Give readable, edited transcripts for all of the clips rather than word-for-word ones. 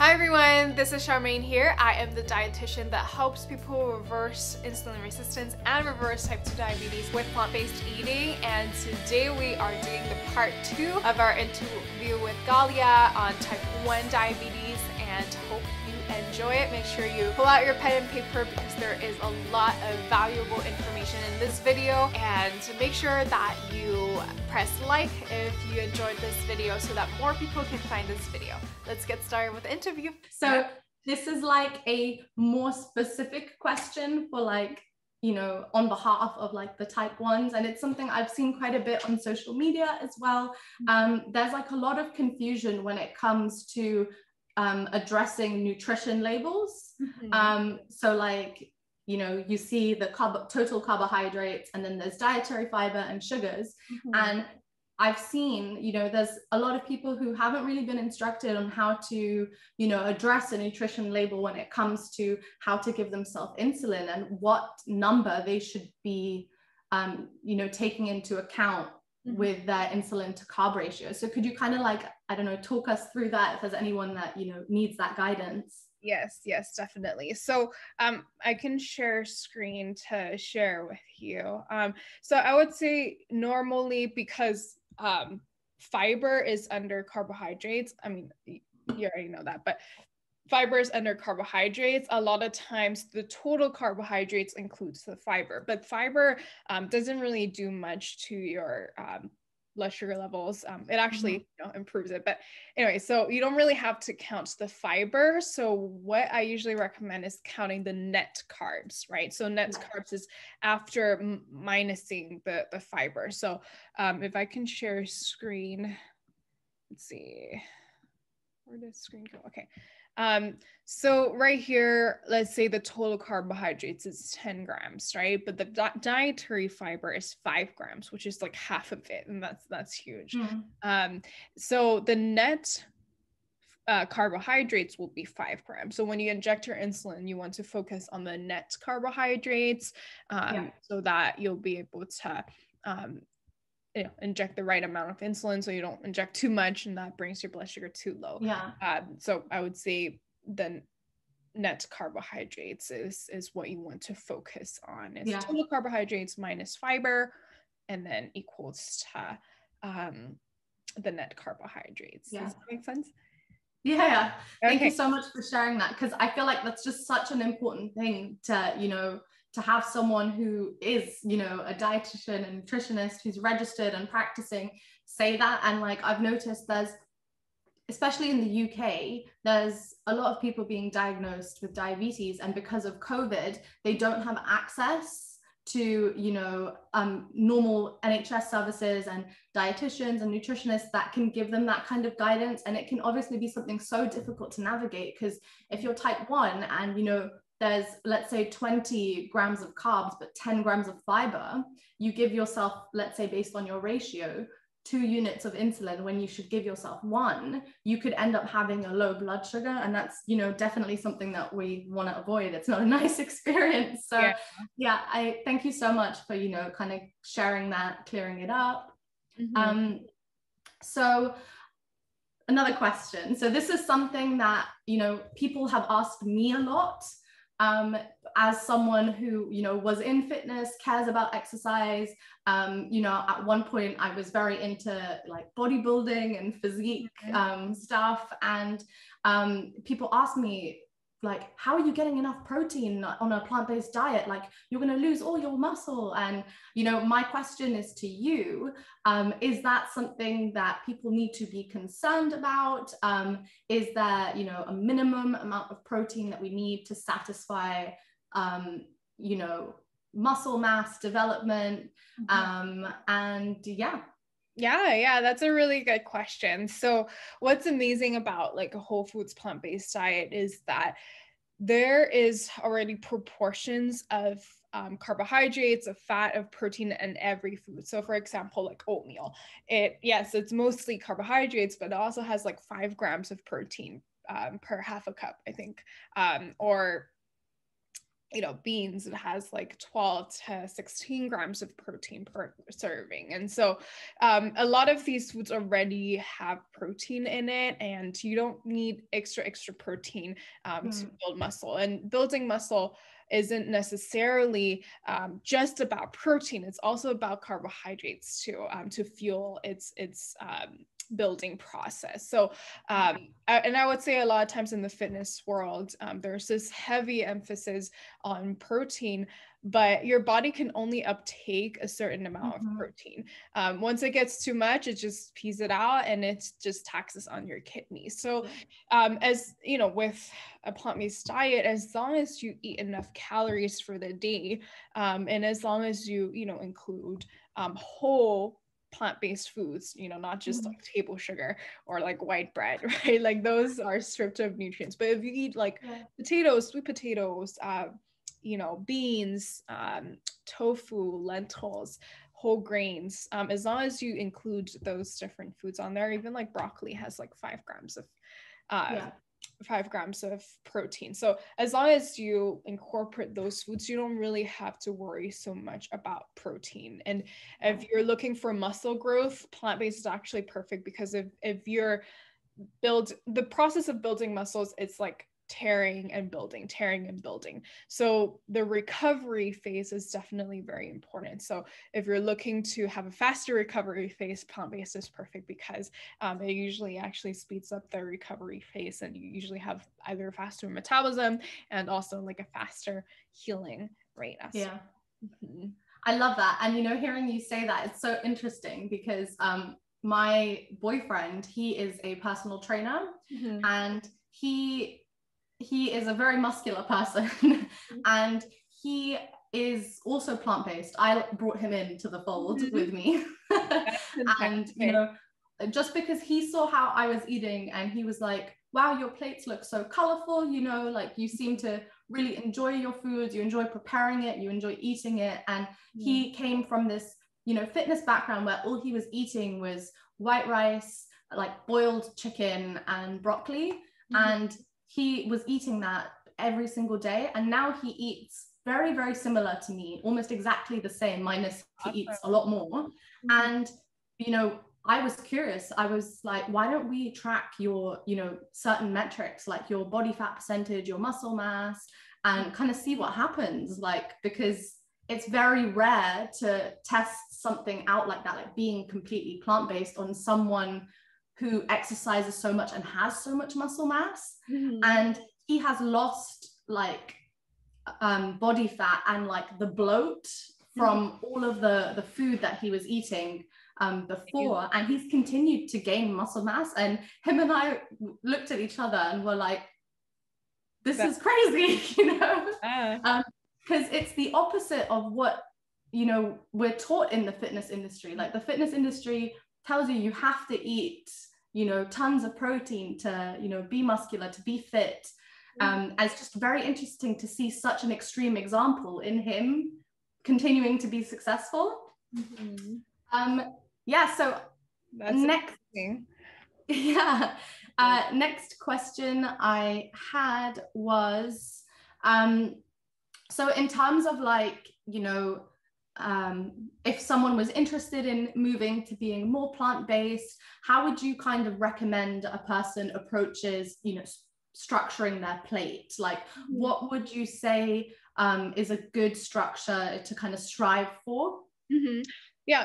Hi everyone, this is Charmaine here. I am the dietitian that helps people reverse insulin resistance and reverse type 2 diabetes with plant-based eating. And today we are doing the part 2 of our interview with Ghalia on type 1 diabetes, and hope you enjoy it. Make sure you pull out your pen and paper because there is a lot of valuable information in this video, and make sure that you press like if you enjoyed this video so that more people can find this video. Let's get started with the interview. So this is like a more specific question for on behalf of like the type 1s, and it's something I've seen quite a bit on social media as well. There's like a lot of confusion when it comes to addressing nutrition labels. So like, you see the total carbohydrates, and then there's dietary fiber and sugars. And I've seen, there's a lot of people who haven't really been instructed on how to, address a nutrition label when it comes to how to give themselves insulin and what number they should be, taking into account with their insulin to carb ratio. So could you kind of like, I don't know, talk us through that if there's anyone that, needs that guidance? Yes, definitely. So I can share screen to share with you. So I would say normally, because fiber is under carbohydrates. I mean, you already know that, but fiber is under carbohydrates. A lot of times the total carbohydrates includes the fiber, but fiber doesn't really do much to your blood sugar levels. It actually improves it. But anyway, so you don't really have to count the fiber. So what I usually recommend is counting the net carbs, right? So net carbs is after minusing the fiber. So if I can share screen, let's see, where did screen go? Okay. So right here, let's say the total carbohydrates is 10 grams, right? But the dietary fiber is 5 grams, which is like half of it. And that's huge. So the net carbohydrates will be 5 grams. So when you inject your insulin, you want to focus on the net carbohydrates so that you'll be able to inject the right amount of insulin, so you don't inject too much and that brings your blood sugar too low. So I would say the net carbohydrates is what you want to focus on. Is total carbohydrates minus fiber, and then equals to the net carbohydrates. Does that make sense? Okay. Thank you so much for sharing that, because I feel like that's just such an important thing to have someone who is, a dietitian and nutritionist who's registered and practicing say that. And like, I've noticed there's, especially in the UK, there's a lot of people being diagnosed with diabetes, and because of COVID, they don't have access to, normal NHS services and dietitians and nutritionists that can give them that kind of guidance. And it can obviously be something so difficult to navigate, because if you're type 1 and, there's, let's say, 20 grams of carbs, but 10 grams of fiber, you give yourself, let's say, based on your ratio, 2 units of insulin when you should give yourself 1, you could end up having a low blood sugar. And that's, definitely something that we want to avoid. It's not a nice experience. So I thank you so much for, kind of sharing that, clearing it up. So another question. So this is something that, people have asked me a lot. As someone who, was in fitness, cares about exercise, at one point I was very into like bodybuilding and physique stuff. And people ask me, like, how are you getting enough protein on a plant-based diet? Like, you're going to lose all your muscle. And, my question is to you, is that something that people need to be concerned about? Is there, a minimum amount of protein that we need to satisfy, muscle mass development? Yeah, that's a really good question. So what's amazing about like a whole foods plant-based diet is that there is already proportions of carbohydrates, of fat, of protein in every food. So for example, like oatmeal, it's mostly carbohydrates, but it also has like 5 grams of protein per half a cup, I think. Or beans, it has like 12 to 16 grams of protein per serving. And so a lot of these foods already have protein in it, and you don't need extra protein to build muscle. And building muscle isn't necessarily just about protein. It's also about carbohydrates too, to fuel its building process. So and I would say a lot of times in the fitness world, there's this heavy emphasis on protein, but your body can only uptake a certain amount of protein. Once it gets too much, it just pees it out, and it's just taxes on your kidneys. So as with a plant-based diet, as long as you eat enough calories for the day, and as long as you include whole plant-based foods, not just like table sugar or like white bread, right? Like those are stripped of nutrients. But if you eat like potatoes, sweet potatoes, beans, tofu, lentils, whole grains, as long as you include those different foods on there, even like broccoli has like 5 grams of 5 grams of protein. So as long as you incorporate those foods, you don't really have to worry so much about protein. And if you're looking for muscle growth, plant-based is actually perfect, because if you're the process of building muscles, it's like tearing and building. So the recovery phase is definitely very important. So if you're looking to have a faster recovery phase, plant-based is perfect, because it usually actually speeds up the recovery phase, and you usually have either a faster metabolism and also like a faster healing rate as well. I love that. And hearing you say that, it's so interesting, because my boyfriend, he is a personal trainer, and he is a very muscular person, and he is also plant-based. I brought him into the fold with me. And just because he saw how I was eating, and he was like, wow, your plates look so colorful, like you seem to really enjoy your food, you enjoy preparing it, you enjoy eating it. And he came from this fitness background where all he was eating was white rice, like boiled chicken and broccoli, and he was eating that every single day. And now he eats very, very similar to me, almost exactly the same, minus he eats a lot more. And, I was curious. I was like, why don't we track your, certain metrics, like your body fat percentage, your muscle mass, and kind of see what happens? Like, because it's very rare to test something out like that, like being completely plant-based on someone who exercises so much and has so much muscle mass. And he has lost like body fat and like the bloat from all of the food that he was eating before, and he's continued to gain muscle mass. And him and I looked at each other and were like, this is crazy, because it's the opposite of what we're taught in the fitness industry. Like the fitness industry tells you have to eat tons of protein to be muscular, to be fit. And it's just very interesting to see such an extreme example in him continuing to be successful. So that's next amazing. Next question I had was so in terms of like if someone was interested in moving to being more plant-based, how would you kind of recommend a person approaches structuring their plate? Like what would you say is a good structure to kind of strive for?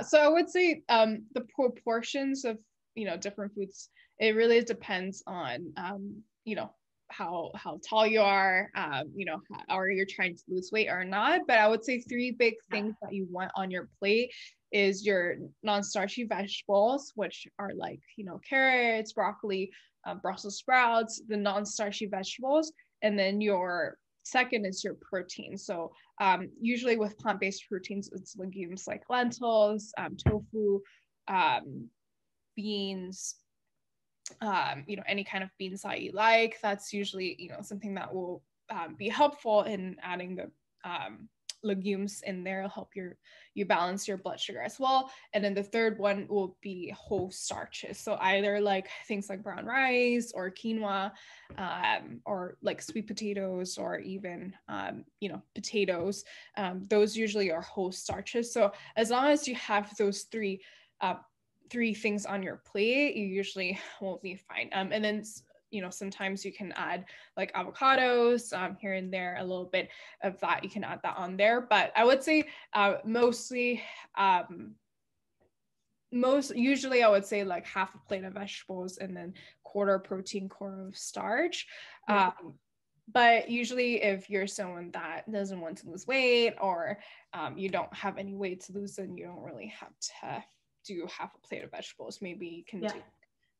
So I would say the proportions of different foods, it really depends on how tall you are, or you're trying to lose weight or not. But I would say 3 big things that you want on your plate is your non-starchy vegetables, which are like carrots, broccoli, Brussels sprouts, the non-starchy vegetables. And then your second is your protein. So usually with plant-based proteins, it's legumes like lentils, tofu, beans, any kind of beans that you like. That's usually something that will be helpful in adding the legumes in there will help you balance your blood sugar as well. And then the third one will be whole starches. So either like things like brown rice or quinoa, or like sweet potatoes, or even, potatoes. Those usually are whole starches. So as long as you have those three things on your plate, you usually won't be fine. And then, sometimes you can add like avocados here and there, a little bit of that. You can add that on there. But I would say mostly, usually I would say like half a plate of vegetables and then quarter protein, quarter of starch. Yeah. But usually if you're someone that doesn't want to lose weight, or you don't have any weight to lose, then you don't really have to do half a plate of vegetables. Maybe you can do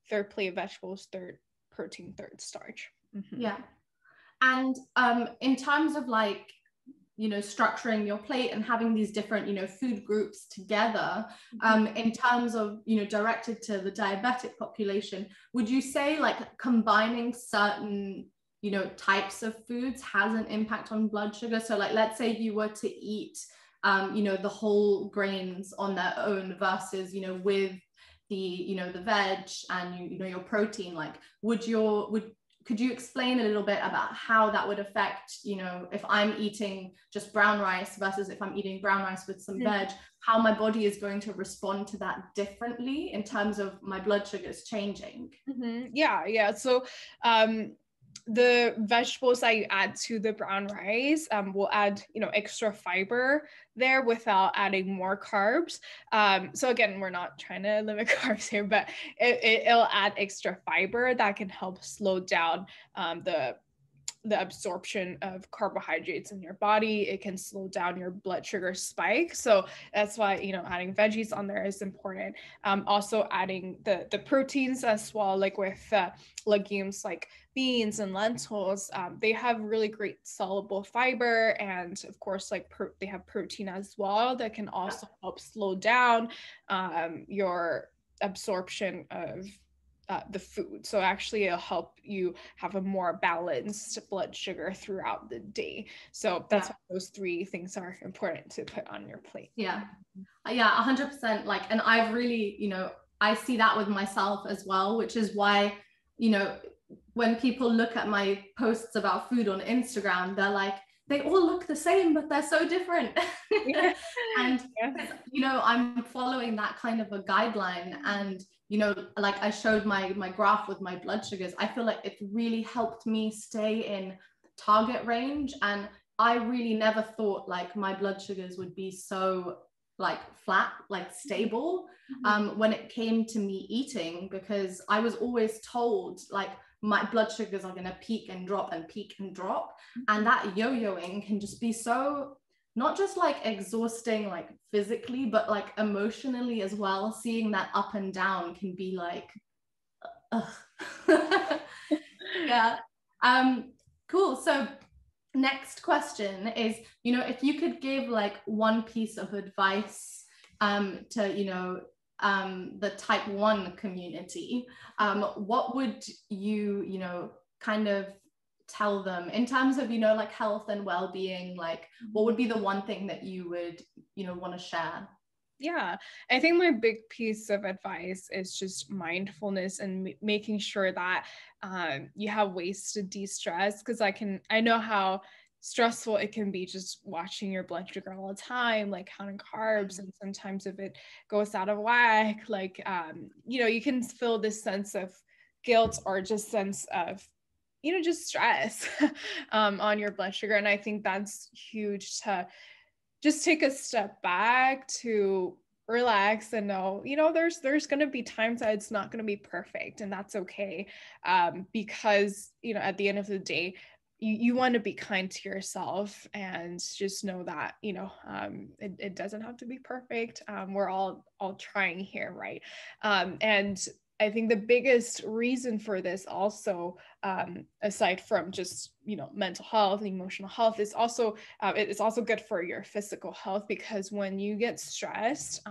third plate of vegetables, third protein, third starch. Mm-hmm. Yeah. And in terms of like, structuring your plate and having these different, food groups together, in terms of, directed to the diabetic population, would you say like combining certain, types of foods has an impact on blood sugar? So like, let's say you were to eat, the whole grains on their own versus, with the, the veg and, your protein, like could you explain a little bit about how that would affect, if I'm eating just brown rice versus if I'm eating brown rice with some veg, how my body is going to respond to that differently in terms of my blood sugars changing? Mm-hmm. Yeah. So the vegetables that you add to the brown rice will add, extra fiber there without adding more carbs. So again, we're not trying to limit carbs here, but it'll add extra fiber that can help slow down the absorption of carbohydrates in your body. It can slow down your blood sugar spike. So that's why, adding veggies on there is important. Also adding the proteins as well, like with legumes like beans and lentils, they have really great soluble fiber. And of course, like they have protein as well that can also help slow down your absorption of the food. So actually it'll help you have a more balanced blood sugar throughout the day. So that's why those three things are important to put on your plate. Yeah, 100%. Like, and I've really, I see that with myself as well, which is why, when people look at my posts about food on Instagram, they're like, they all look the same, but they're so different. And, I'm following that kind of a guideline. And, like I showed my graph with my blood sugars, I feel like it really helped me stay in target range. And I really never thought like my blood sugars would be so like flat, like stable, when it came to me eating, because I was always told like my blood sugars are going to peak and drop and peak and drop. And that yo-yoing can just be so not just like exhausting, like physically, but like emotionally as well. Seeing that up and down can be like, yeah. Cool. So next question is, if you could give like one piece of advice to, the type 1 community, what would you, kind of tell them in terms of, like health and well-being? Like, what would be the one thing that you would, want to share? Yeah, I think my big piece of advice is just mindfulness and making sure that you have ways to de-stress, because I know how stressful it can be just watching your blood sugar all the time, like counting carbs, and sometimes if it goes out of whack, like you can feel this sense of guilt or just sense of just stress on your blood sugar. And I think that's huge to just take a step back, to relax and know, there's going to be times that it's not going to be perfect, and that's okay. Because, at the end of the day, you want to be kind to yourself, and just know that, it doesn't have to be perfect. We're all trying here, right? And I think the biggest reason for this also, aside from just, mental health and emotional health, is also, it's also good for your physical health, because when you get stressed,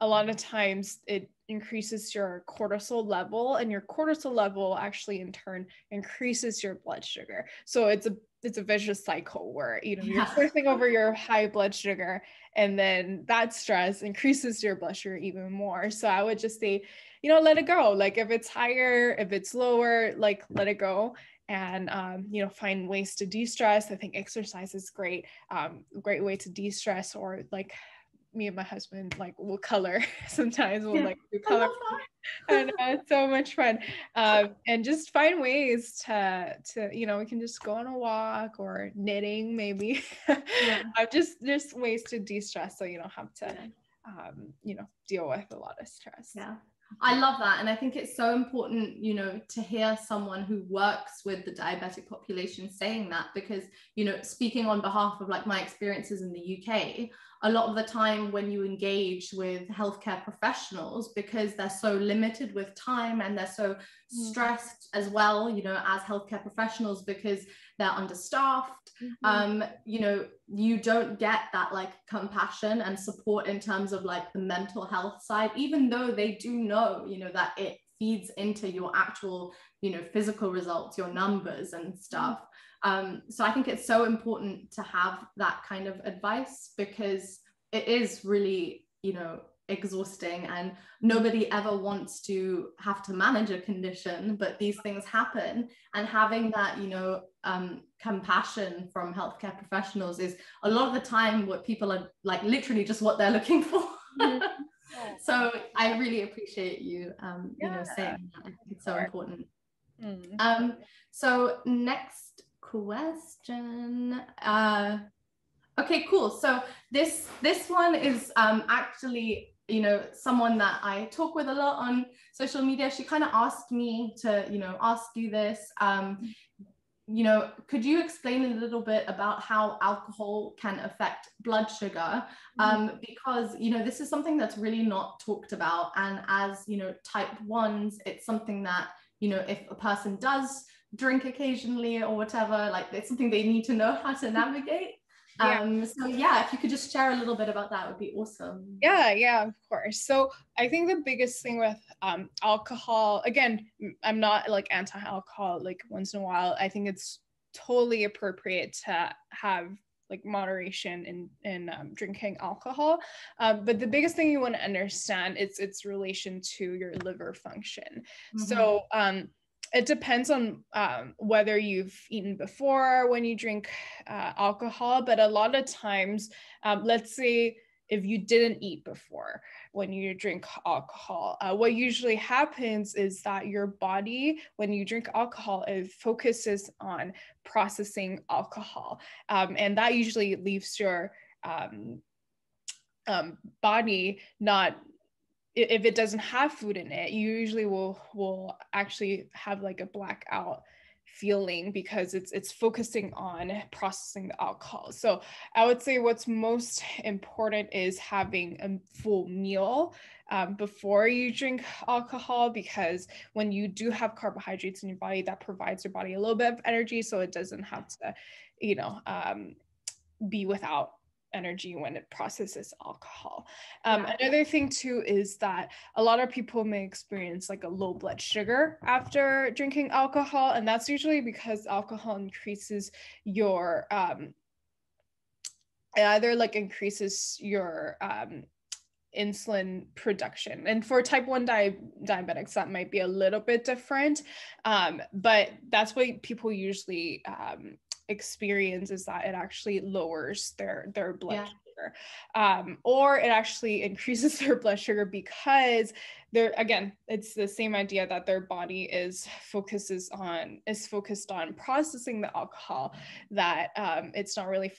a lot of times it increases your cortisol level, and your cortisol level actually in turn increases your blood sugar. So it's a vicious cycle where, you know, you're stressing over your high blood sugar, and then that stress increases your blood sugar even more. So I would just say, you know, let it go. Like if it's higher, if it's lower, like let it go. And you know, find ways to de-stress. I think exercise is great, great way to de-stress. Or like me and my husband, like we'll color sometimes. We'll like do color. And it's so much fun. And just find ways to you know, we can just go on a walk or knitting maybe. Just ways to de-stress so you don't have to you know, deal with a lot of stress. I love that. And I think it's so important, you know, to hear someone who works with the diabetic population saying that, because, you know, speaking on behalf of like my experiences in the UK, a lot of the time when you engage with healthcare professionals, because they're so limited with time and they're so stressed as well, you know, as healthcare professionals, because they're understaffed, you know, you don't get that like compassion and support in terms of like the mental health side, even though they do know, you know, that it feeds into your actual, you know, physical results, your numbers and stuff. So I think it's so important to have that kind of advice, because it is really, you know, exhausting, and nobody ever wants to have to manage a condition, but these things happen. And having that, you know, compassion from healthcare professionals is a lot of the time what people are like literally just what they're looking for. So I really appreciate you, you know, saying that. I think it's so important. So next question. Okay, cool. So this one is actually, you know, someone that I talk with a lot on social media. She kind of asked me to, you know, ask you this. You know, could you explain a little bit about how alcohol can affect blood sugar? Because, you know, this is something that's really not talked about. And as, you know, type 1s, it's something that, you know, if a person does drink occasionally or whatever, like it's something they need to know how to navigate. So yeah, if you could just share a little bit about that, it would be awesome. Yeah, of course. So I think the biggest thing with alcohol, again, I'm not like anti-alcohol, like once in a while, I think it's totally appropriate to have like moderation in drinking alcohol. But the biggest thing you want to understand is its relation to your liver function. So it depends on whether you've eaten before when you drink alcohol, but a lot of times, let's say if you didn't eat before when you drink alcohol, what usually happens is that your body, when you drink alcohol, it focuses on processing alcohol. And that usually leaves your body not, if it doesn't have food in it, you usually will actually have like a blackout feeling, because it's focusing on processing the alcohol. So I would say what's most important is having a full meal before you drink alcohol, because when you do have carbohydrates in your body, that provides your body a little bit of energy, so it doesn't have to, you know, be without energy when it processes alcohol. Another thing too is that a lot of people may experience like a low blood sugar after drinking alcohol, and that's usually because alcohol increases your it either like increases your insulin production, and for type 1 diabetics that might be a little bit different, but that's what people usually experience, is that it actually lowers their blood sugar, or it actually increases their blood sugar, because they're, again, it's the same idea that their body is focused on processing the alcohol, that it's not really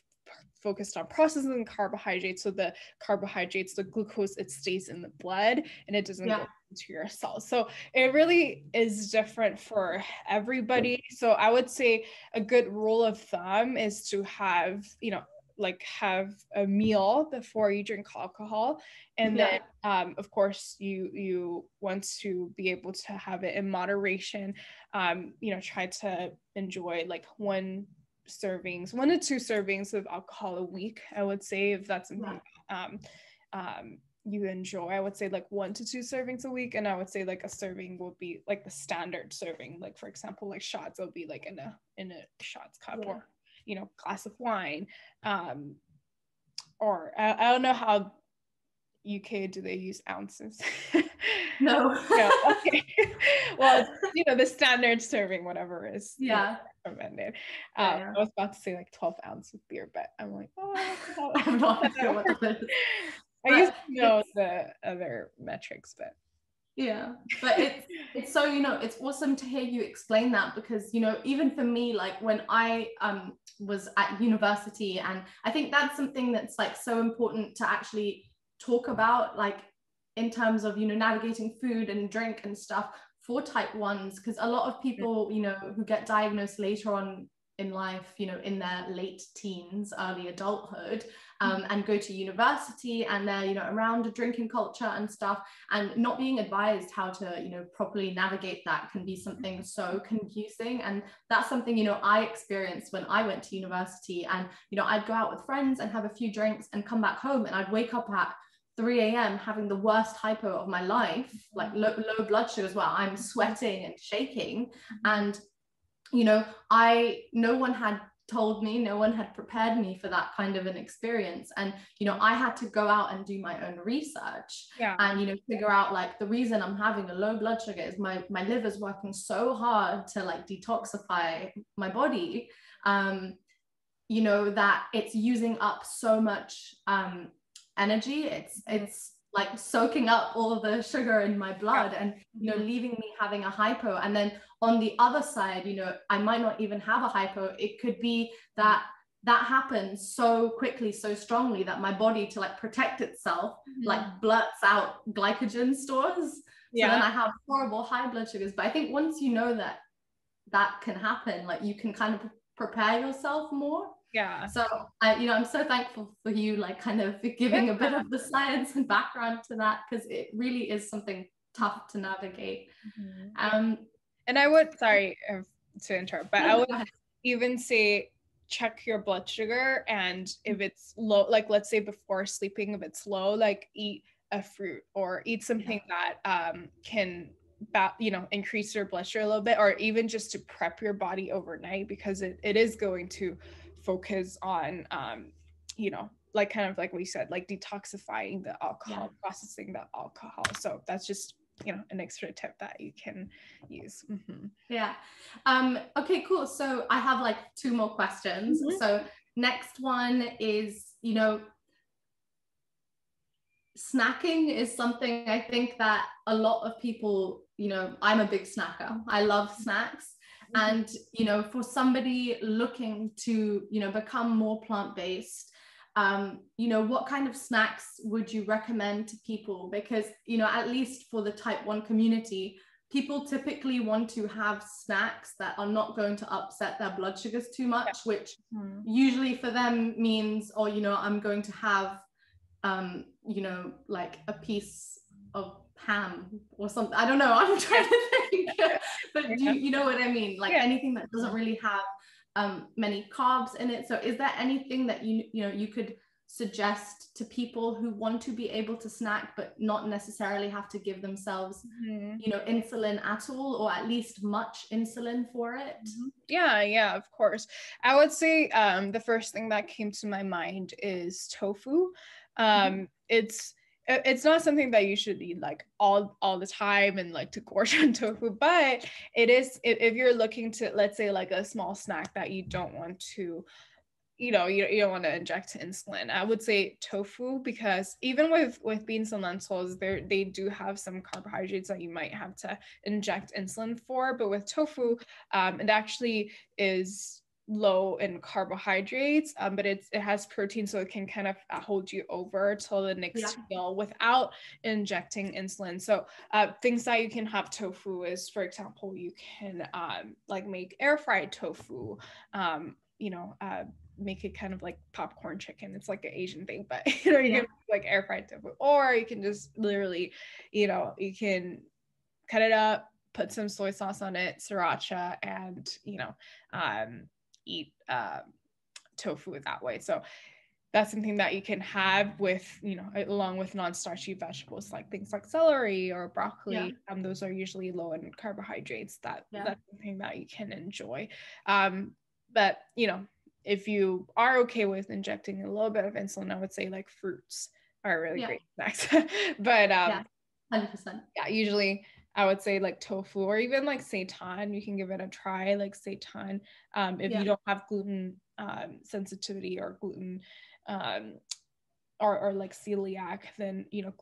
focused on processing carbohydrates. So the carbohydrates, the glucose, it stays in the blood and it doesn't go into your cells. So it really is different for everybody. So I would say a good rule of thumb is to have, you know, like have a meal before you drink alcohol, and then of course you want to be able to have it in moderation. You know, try to enjoy like 1 to 2 servings of alcohol a week, I would say, if that's something you enjoy. I would say like 1 to 2 servings a week, and I would say like a serving will be like the standard serving. Like for example, like shots will be like in a shots cup, or glass of wine. Or I don't know how UK do they use ounces? No. No. Okay. Well, the standard serving, whatever is recommended. I was about to say like 12 ounce of beer, but I'm like, I have no idea what that is. I used to know the other metrics, but but it's so, it's awesome to hear you explain that, because even for me, like when I was at university, and I think that's something that's like so important to actually talk about, like in terms of navigating food and drink and stuff for type 1s, because a lot of people who get diagnosed later on in life, in their late teens, early adulthood, and go to university, and they're around a drinking culture and stuff, and not being advised how to properly navigate that can be something so confusing. And that's something I experienced when I went to university, and I'd go out with friends and have a few drinks and come back home, and I'd wake up at 3 a.m. having the worst hypo of my life, like low blood sugar as well. I'm sweating and shaking, and no one had told me, no one had prepared me for that kind of an experience. And I had to go out and do my own research, and figure out like the reason I'm having a low blood sugar is my liver's working so hard to like detoxify my body, that it's using up so much energy. It's like soaking up all the sugar in my blood, and leaving me having a hypo. And then on the other side, I might not even have a hypo. It could be that happens so quickly, so strongly, that my body, to like protect itself, like blurts out glycogen stores. So then I have horrible high blood sugars. But I think once that can happen, like you can kind of prepare yourself more. So I'm so thankful for you, like kind of giving a bit of the science and background to that, because it really is something tough to navigate. And I would, sorry to interrupt, but I would even say check your blood sugar, and if it's low, like let's say before sleeping, if it's low, like eat a fruit or eat something that can increase your blood sugar a little bit, or even just to prep your body overnight, because it is going to focus on like kind of like we said, like detoxifying the alcohol, processing the alcohol. So that's just an extra tip that you can use. Okay, cool. So I have like 2 more questions. So next one is snacking is something I think that a lot of people, I'm a big snacker. I love snacks. And, for somebody looking to, become more plant-based, what kind of snacks would you recommend to people? Because, at least for the type 1 community, people typically want to have snacks that are not going to upset their blood sugars too much, which usually for them means, I'm going to have, like a piece of ham or something. I don't know. I'm trying to think. But you know what I mean? Like anything that doesn't really have many carbs in it. So is there anything that you could suggest to people who want to be able to snack but not necessarily have to give themselves insulin at all, or at least much insulin for it? Of course. I would say the first thing that came to my mind is tofu. It's not something that you should eat like all the time and like to gorge on tofu, but it is, if you're looking to, let's say like a small snack that you don't want to, you don't want to inject insulin, I would say tofu, because even with beans and lentils, they do have some carbohydrates that you might have to inject insulin for, but with tofu, it actually is low in carbohydrates, but it has protein, so it can kind of hold you over till the next meal without injecting insulin. So things that you can have tofu is, for example, you can like make air fried tofu, make it kind of like popcorn chicken. It's like an Asian thing, but you can like air fried tofu, or you can just literally, you can cut it up, put some soy sauce on it, sriracha, and eat tofu that way. So that's something that you can have with, you know, along with non-starchy vegetables, like things like celery or broccoli. Those are usually low in carbohydrates. That's something that you can enjoy. But, you know, if you are okay with injecting a little bit of insulin, I would say like fruits are really great snacks. But 100%. Yeah, usually I would say like tofu or even like seitan. You can give it a try, like seitan. If you don't have gluten sensitivity or gluten or like celiac, then, you know,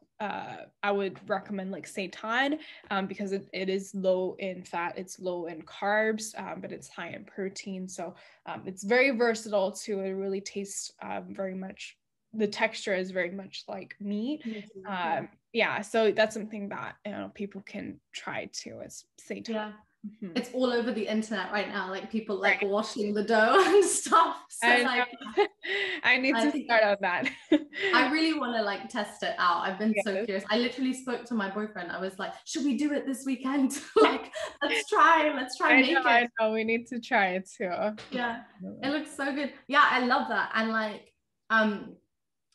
I would recommend like seitan because it is low in fat, it's low in carbs, but it's high in protein. So it's very versatile too. It really tastes very much, the texture is very much like meat. So that's something that, you know, people can try too, is seitan. It's all over the internet right now, like people like washing the dough and stuff. So I need to start on that. I really want to like test it out. I've been so curious. I literally spoke to my boyfriend. I was like, should we do it this weekend? Like, let's try make it. I know, we need to try it too. Yeah, it looks so good. Yeah, I love that. And like,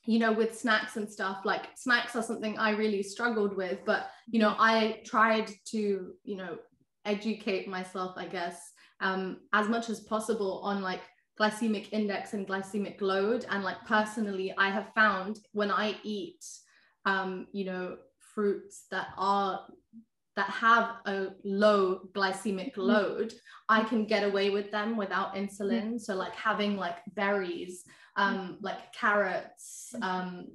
you know, with snacks and stuff, like snacks are something I really struggled with, but, you know, I tried to, you know, educate myself, I guess, as much as possible on like glycemic index and glycemic load. And like personally, I have found when I eat, you know, fruits that have a low glycemic load, I can get away with them without insulin. So like having like berries, like carrots,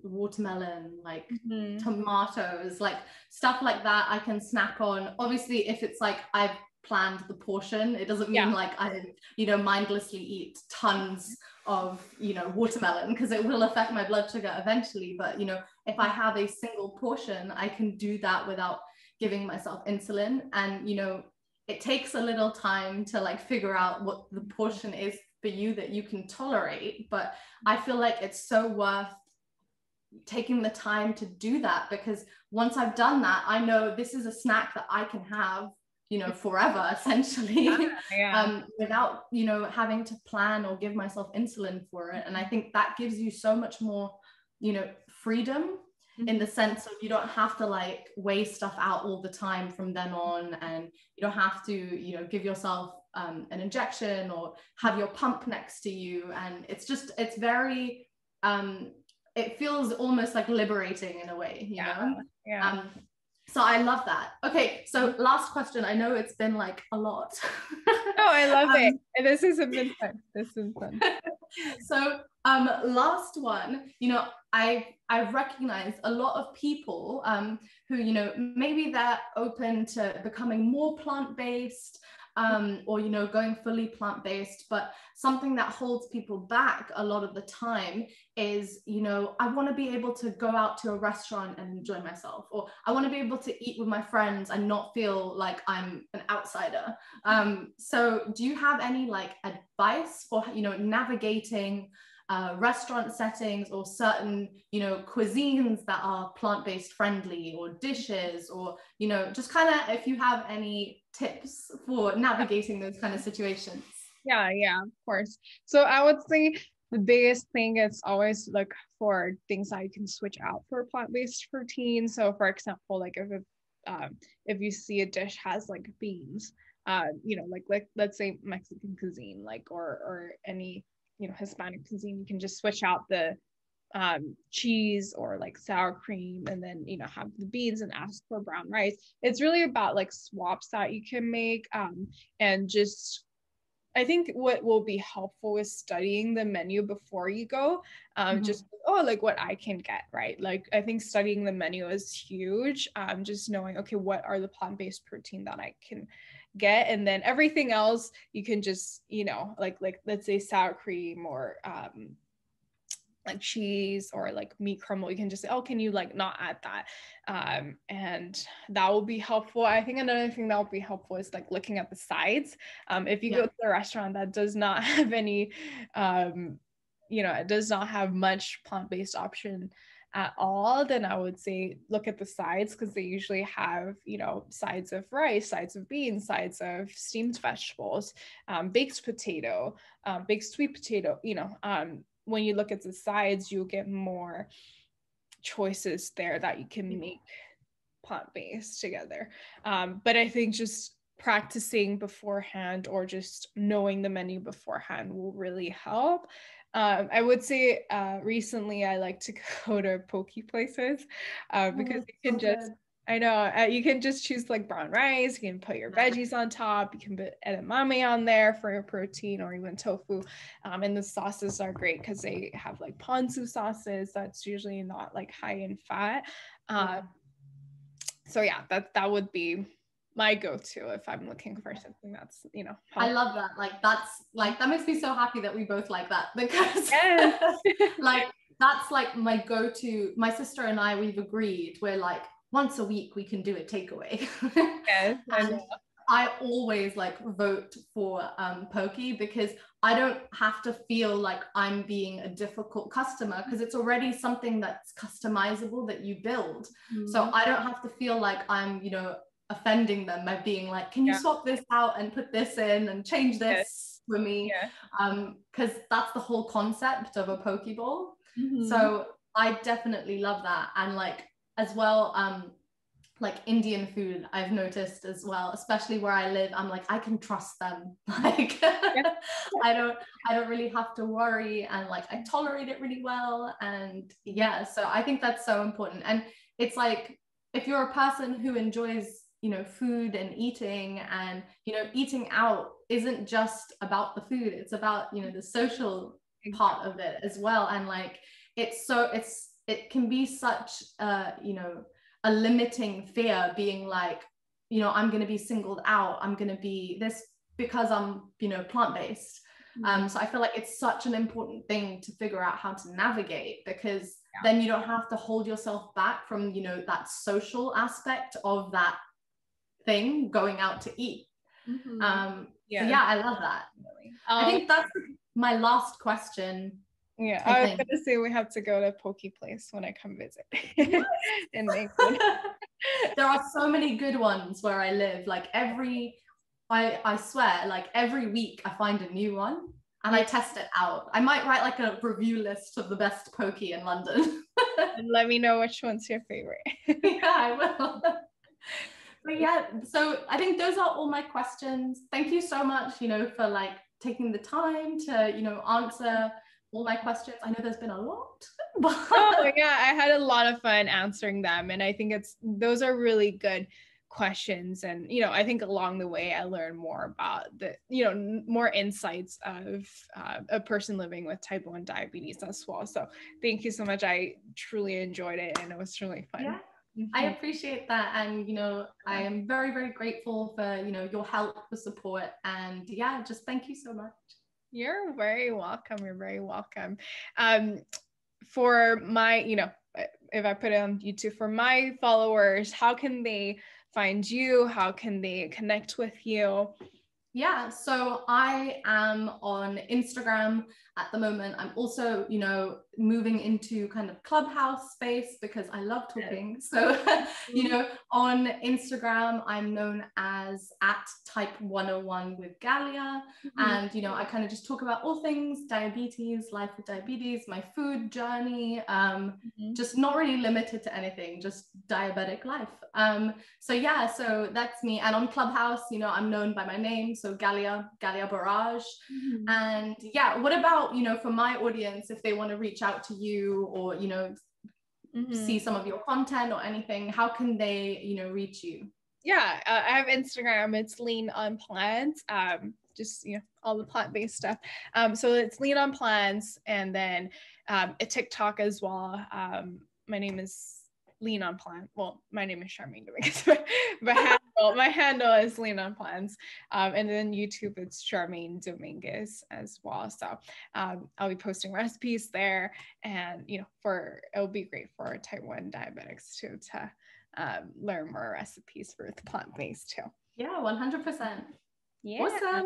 watermelon, like tomatoes, like stuff like that I can snack on. Obviously, if it's like I've planned the portion, it doesn't mean like I, you know, mindlessly eat tons of, you know, watermelon, because it will affect my blood sugar eventually. But, you know, if I have a single portion, I can do that without giving myself insulin. And, you know, it takes a little time to like figure out what the portion is for you that you can tolerate, but I feel like it's so worth taking the time to do that, because once I've done that, I know this is a snack that I can have, you know, forever essentially, without, you know, having to plan or give myself insulin for it. And I think that gives you so much more, you know, freedom in the sense of you don't have to like weigh stuff out all the time from then on, and you don't have to, you know, give yourself an injection or have your pump next to you. And it's just, it's very, it feels almost like liberating in a way, you know? So I love that. Okay, so last question. I know it's been like a lot. Oh, I love it. And this has been fun. This is fun. So last one, you know, I've recognized a lot of people who, you know, maybe they're open to becoming more plant-based, or, you know, going fully plant-based, but something that holds people back a lot of the time is, you know, I want to be able to go out to a restaurant and enjoy myself, or I want to be able to eat with my friends and not feel like I'm an outsider. So do you have any like advice for, you know, navigating restaurant settings or certain, you know, cuisines that are plant-based friendly, or dishes, or, you know, just kind of if you have any tips for navigating those kind of situations? Yeah, of course. So I would say the biggest thing is always look for things that you can switch out for plant-based protein. So for example, like if you see a dish has like beans, you know, like let's say Mexican cuisine, like or any, you know, Hispanic cuisine, you can just switch out the cheese or like sour cream, and then, you know, have the beans and ask for brown rice. It's really about like swaps that you can make, and just, I think what will be helpful is studying the menu before you go, just, like what I can get, right? Like, I think studying the menu is huge. Just knowing, okay, what are the plant-based protein that I can get? And then everything else, you can just, you know, like let's say sour cream or like cheese or like meat crumble, you can just say, oh, can you like not add that? And that will be helpful. I think another thing that will be helpful is like looking at the sides. If you go to a restaurant that does not have any, you know, it does not have much plant-based option at all, then I would say look at the sides, because they usually have, you know, sides of rice, sides of beans, sides of steamed vegetables, baked potato, baked sweet potato, you know, when you look at the sides, you'll get more choices there that you can make plant-based together. But I think just practicing beforehand or just knowing the menu beforehand will really help. I would say recently I like to go to poke places because you can just, I know, you can just choose like brown rice, you can put your veggies on top, you can put edamame on there for your protein or even tofu. And the sauces are great because they have like ponzu sauces that's usually not like high in fat. So yeah, that would be my go-to if I'm looking for something that's, you know, healthy. I love that. Like, that's like, that makes me so happy that we both like that, because like, that's like my go-to. My sister and I, we've agreed, we're like, once a week we can do a takeaway. Yes, and I always like vote for poke, because I don't have to feel like I'm being a difficult customer, because it's already something that's customizable that you build. So I don't have to feel like I'm, you know, offending them by being like, can you swap this out and put this in and change this for me? Because that's the whole concept of a poke bowl. So I definitely love that. And like, as well, like Indian food, I've noticed as well, especially where I live, I'm like, I can trust them. Like, I don't really have to worry, and like, I tolerate it really well. And yeah, so I think that's so important. And it's like, if you're a person who enjoys, you know, food and eating, and, you know, eating out isn't just about the food, it's about, you know, the social part of it as well. And like, it can be such you know, a limiting fear, being like, you know, I'm going to be singled out, I'm going to be this because I'm, you know, plant-based. So I feel like it's such an important thing to figure out how to navigate, because then you don't have to hold yourself back from, you know, that social aspect of that thing, going out to eat. So yeah, I love that. I think that's my last question. Yeah, I was gonna say we have to go to Poke Place when I come visit in England. There are so many good ones where I live. Like I swear, like every week I find a new one and I test it out. I might write like a review list of the best poke in London. And let me know which one's your favorite. Yeah, I will. But yeah, so I think those are all my questions. Thank you so much, you know, for like taking the time to, you know, answer all my questions. I know there's been a lot, but oh yeah, I had a lot of fun answering them, and I think those are really good questions. And you know, I think along the way I learned more about the, you know, more insights of a person living with type 1 diabetes as well. So thank you so much. I truly enjoyed it, and it was really fun. Yeah. I appreciate that. And, you know, I am very, very grateful for, you know, your help, the support, and yeah, just thank you so much. You're very welcome. You're very welcome. For my, you know, if I put it on YouTube, for my followers, how can they find you? How can they connect with you? Yeah, so I am on Instagram at the moment. I'm also, you know, moving into kind of Clubhouse space because I love talking. So, you know, on Instagram, I'm known as @type101 with Ghalia. And, you know, I kind of just talk about all things diabetes, life with diabetes, my food journey, just not really limited to anything, just diabetic life. So yeah, so that's me. And on Clubhouse, you know, I'm known by my name. So Ghalia Barrage. And yeah, what about, you know, for my audience, if they want to reach out to you or, you know, see some of your content or anything, how can they, you know, reach you? Yeah, I have Instagram. It's Lean on Plants. Just, you know, all the plant-based stuff. So it's Lean on Plants, and then a TikTok as well. My name is Lean on Plant. Well, my name is Charmaine Dominguez, but my handle is Lean on Plants. And then YouTube, it's Charmaine Dominguez as well. So I'll be posting recipes there, and you know, it'll be great for type 1 diabetics too, to learn more recipes for the plant-based too. Yeah, 100%. Yeah.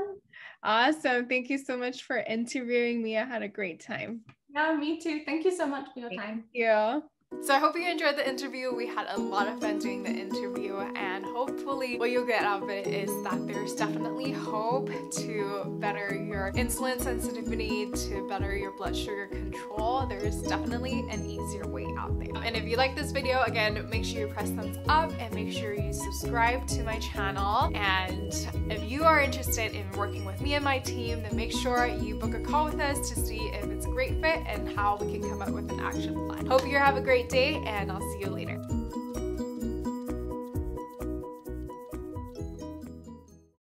Awesome. Thank you so much for interviewing me. I had a great time. Yeah, me too. Thank you so much for your time. Thank you. So I hope you enjoyed the interview. We had a lot of fun doing the interview, and hopefully what you'll get out of it is that there's definitely hope to better your insulin sensitivity, to better your blood sugar control. There's definitely an easier way out there. And if you like this video, again, make sure you press thumbs up and make sure you subscribe to my channel. And if you are interested in working with me and my team, then make sure you book a call with us to see if it's a great fit and how we can come up with an action plan. Hope you have a great day, and I'll see you later.